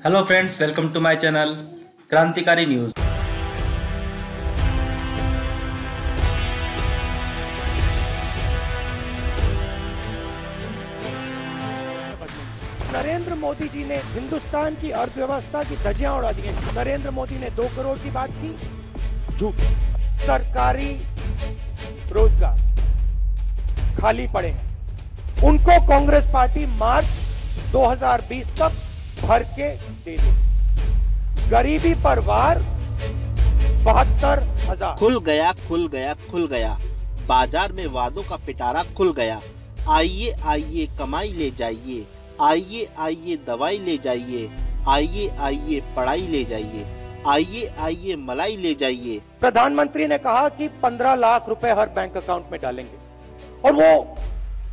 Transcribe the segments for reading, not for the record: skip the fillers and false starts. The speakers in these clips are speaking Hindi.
Hello friends, welcome to my channel Krantikari news. Narendra Modi ji ने हिंदुस्तान की अर्थव्यवस्था की धज्जियां उड़ा दी हैं। नरेंद्र मोदी ने 2 करोड़ की बात की, झूठ। सरकारी रोजगार खाली पड़े हैं, उनको कांग्रेस पार्टी मार्च 2020 तक भर के दे देगी। गरीबी पर वार 72,000। खुल गया खुल गया खुल गया, बाजार में वादों का पिटारा खुल गया। आइए आइए कमाई ले जाइए, आइए आइए दवाई ले जाइए, आइए आइए पढ़ाई ले जाइए, आइए आइए मलाई ले जाइए। प्रधानमंत्री ने कहा कि 15 लाख रुपए हर बैंक अकाउंट में डालेंगे, और वो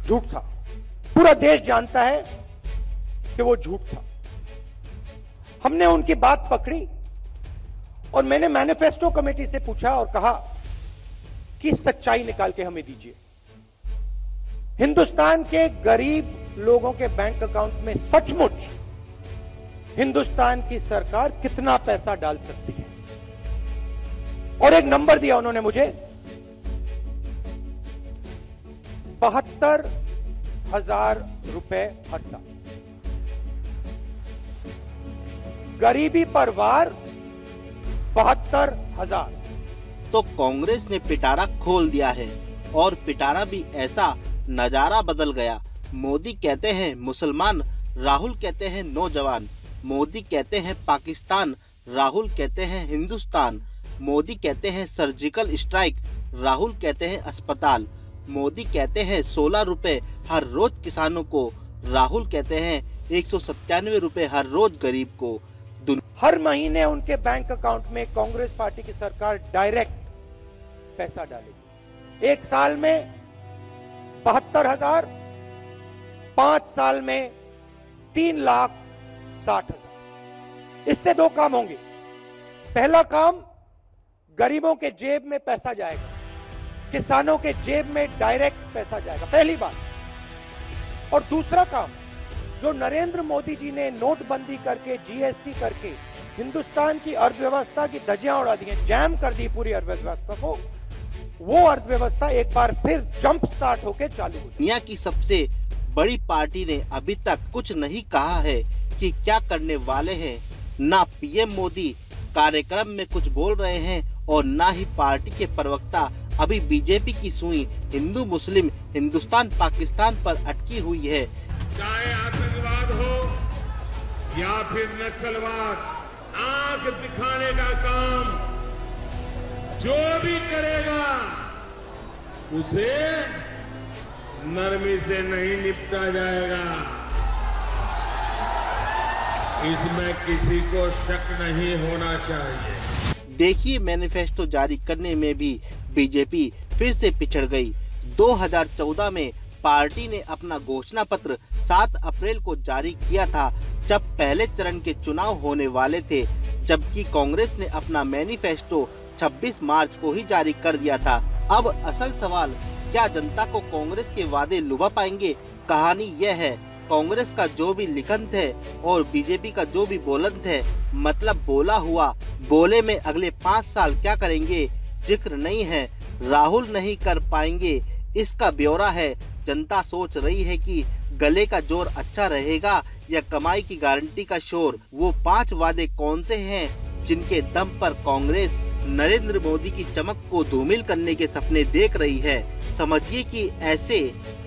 झूठ था। पूरा देश जानता है कि वो झूठ था। हमने उनकी बात पकड़ी और मैंने मैनिफेस्टो कमेटी से पूछा और कहा कि सच्चाई निकाल के हमें दीजिए। हिंदुस्तान के गरीब लोगों के बैंक अकाउंट में सचमुच हिंदुस्तान की सरकार कितना पैसा डाल सकती है। और एक नंबर दिया उन्होंने मुझे, 72,000 रुपए हर साल। गरीबी पर वार 72,000। तो कांग्रेस ने पिटारा खोल दिया है, और पिटारा भी ऐसा नजारा बदल गया। मोदी कहते हैं मुसलमान, राहुल कहते हैं नौजवान। मोदी कहते हैं पाकिस्तान, राहुल कहते हैं हिंदुस्तान। मोदी कहते हैं सर्जिकल स्ट्राइक, राहुल कहते हैं अस्पताल। मोदी कहते हैं 16 रुपए हर रोज किसानों को, राहुल कहते हैं 197 रुपए हर रोज गरीब को। हर महीने उनके बैंक अकाउंट में कांग्रेस पार्टी की सरकार डायरेक्ट पैसा डालेगी। एक साल में 72,000, 5 साल में 3,60,000। इससे 2 काम होंगे। पहला काम, गरीबों के जेब में पैसा जाएगा, किसानों के जेब में डायरेक्ट पैसा जाएगा, पहली बात। और दूसरा काम, जो नरेंद्र मोदी जी ने नोटबंदी करके, जीएसटी करके हिंदुस्तान की अर्थव्यवस्था की धज्जियां उड़ा दी हैं, जैम कर दी पूरी अर्थव्यवस्था को, वो अर्थव्यवस्था एक बार फिर जंप स्टार्ट होकर चालू हुई। दुनिया की सबसे बड़ी पार्टी ने अभी तक कुछ नहीं कहा है कि क्या करने वाले हैं। ना पीएम मोदी कार्यक्रम में कुछ बोल रहे हैं, और ना ही पार्टी के प्रवक्ता अभी बीजेपी की सुई हिंदू मुस्लिम हिंदुस्तान पाकिस्तान पर अटकी हुई है। चाहे आतंकवाद हो या फिर नक्सलवाद, आंख दिखाने का काम जो भी करेगा उसे नरमी से नहीं निपटा जाएगा। इसमें किसी को शक नहीं होना चाहिए। देखिए, मैनिफेस्टो जारी करने में भी बीजेपी फिर से पिछड़ गई। 2014 में पार्टी ने अपना घोषणा पत्र 7 अप्रैल को जारी किया था, जब पहले चरण के चुनाव होने वाले थे, जबकि कांग्रेस ने अपना मैनिफेस्टो 26 मार्च को ही जारी कर दिया था। अब असल सवाल, क्या जनता को कांग्रेस के वादे लुभा पाएंगे? कहानी यह है, कांग्रेस का जो भी लिखंत है और बीजेपी का जो भी बोलंत है, मतलब बोला हुआ, बोले में अगले 5 साल क्या करेंगे जिक्र नहीं है। राहुल नहीं कर पाएंगे, इसका ब्यौरा है। जनता सोच रही है कि गले का जोर अच्छा रहेगा या कमाई की गारंटी का शोर। वो 5 वादे कौन से हैं जिनके दम पर कांग्रेस नरेंद्र मोदी की चमक को धूमिल करने के सपने देख रही है? समझिए कि ऐसे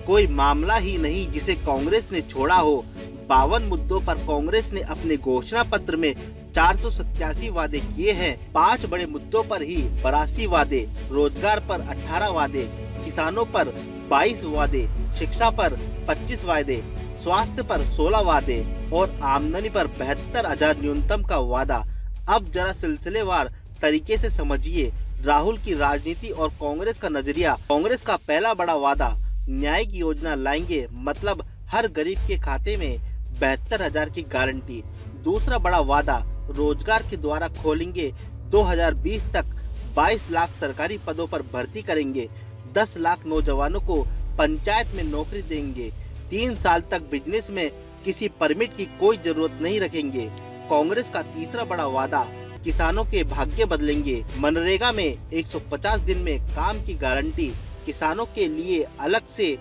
कोई मामला ही नहीं जिसे कांग्रेस ने छोड़ा हो। 52 मुद्दों पर कांग्रेस ने अपने घोषणा पत्र में 487 वादे किए हैं। 5 बड़े मुद्दों पर ही 82 वादे, रोजगार पर 18 वादे, किसानों पर 22 वादे, शिक्षा पर 25 वादे, स्वास्थ्य पर 16 वादे और आमदनी पर 72,000 न्यूनतम का वादा। अब जरा सिलसिलेवार तरीके से समझिए राहुल की राजनीति और कांग्रेस का नजरिया। कांग्रेस का पहला बड़ा वादा, न्याय की योजना लाएंगे, मतलब हर गरीब के खाते में 72,000 की गारंटी। दूसरा बड़ा वादा, रोजगार के द्वारा खोलेंगे। 2020 तक 22 लाख सरकारी पदों पर भर्ती करेंगे। 10 लाख नौजवानों को पंचायत में नौकरी देंगे। 3 साल तक बिजनेस में किसी परमिट की कोई जरूरत नहीं रखेंगे। कांग्रेस का तीसरा बड़ा वादा, किसानों के भाग्य बदलेंगे। मनरेगा में 150 दिन में काम की गारंटी, किसानों के लिए अलग से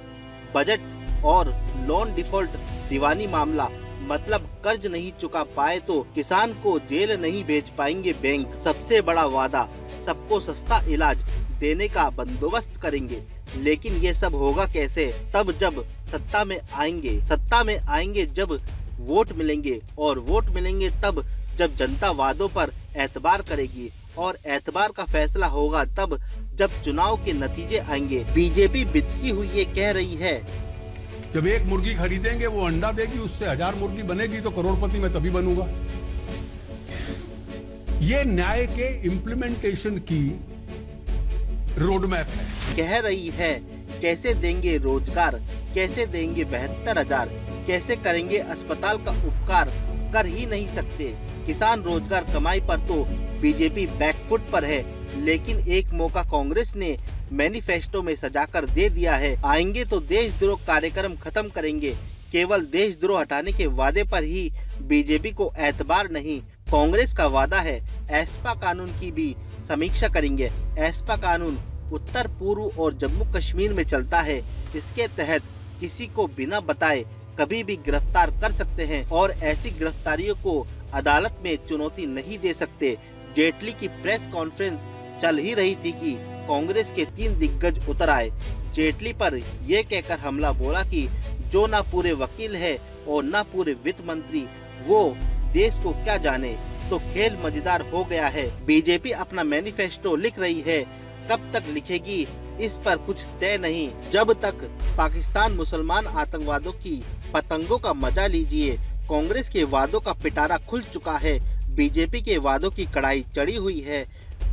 बजट और लोन डिफॉल्ट दीवानी मामला, मतलब कर्ज नहीं चुका पाए तो किसान को जेल नहीं भेज पाएंगे बैंक। सबसे बड़ा वादा, सबको सस्ता इलाज देने का बंदोबस्त करेंगे। लेकिन ये सब होगा कैसे? तब जब सत्ता में आएंगे जब वोट मिलेंगे, और वोट मिलेंगे तब जब जनता वादों पर एतबार करेगी, और एतबार का फैसला होगा तब जब चुनाव के नतीजे आएंगे। बीजेपी बितकी हुई ये कह रही है, जब एक मुर्गी खरीदेंगे वो अंडा देगी, उससे 1000 मुर्गी बनेगी तो करोड़पति मैं तभी बनूंगा। ये न्याय के इम्प्लीमेंटेशन की रोड मैप है। कह रही है कैसे देंगे रोजगार, कैसे देंगे 72,000, कैसे करेंगे अस्पताल का उपकार, कर ही नहीं सकते। किसान रोजगार कमाई पर तो बीजेपी बैकफुट पर है, लेकिन एक मौका कांग्रेस ने मैनिफेस्टो में सजाकर दे दिया है। आएंगे तो देशद्रोह कार्यक्रम खत्म करेंगे। केवल देशद्रोह हटाने के वादे पर ही बीजेपी को एतबार नहीं। कांग्रेस का वादा है एस्पा कानून की भी समीक्षा करेंगे। एस्पा कानून उत्तर पूर्व और जम्मू कश्मीर में चलता है। इसके तहत किसी को बिना बताए कभी भी गिरफ्तार कर सकते हैं, और ऐसी गिरफ्तारियों को अदालत में चुनौती नहीं दे सकते। जेटली की प्रेस कॉन्फ्रेंस चल ही रही थी कि कांग्रेस के 3 दिग्गज उतर आए। जेटली पर यह कहकर हमला बोला कि जो ना पूरे वकील है और ना पूरे वित्त मंत्री, वो देश को क्या जाने। तो खेल मजेदार हो गया है। बीजेपी अपना मैनिफेस्टो लिख रही है, कब तक लिखेगी इस पर कुछ तय नहीं। जब तक पाकिस्तान मुसलमान आतंकवादियों की पतंगों का मजा लीजिए। कांग्रेस के वादों का पिटारा खुल चुका है, बीजेपी के वादों की कड़ाई चढ़ी हुई है।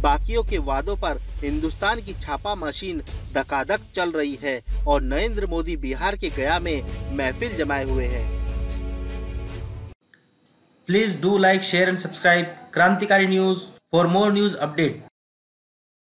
बाकियों के वादों पर हिंदुस्तान की छापा मशीन धकाधक चल रही है, और नरेंद्र मोदी बिहार के गया में महफिल जमाए हुए हैं। Please do like, share and subscribe Krantikari News for more news update.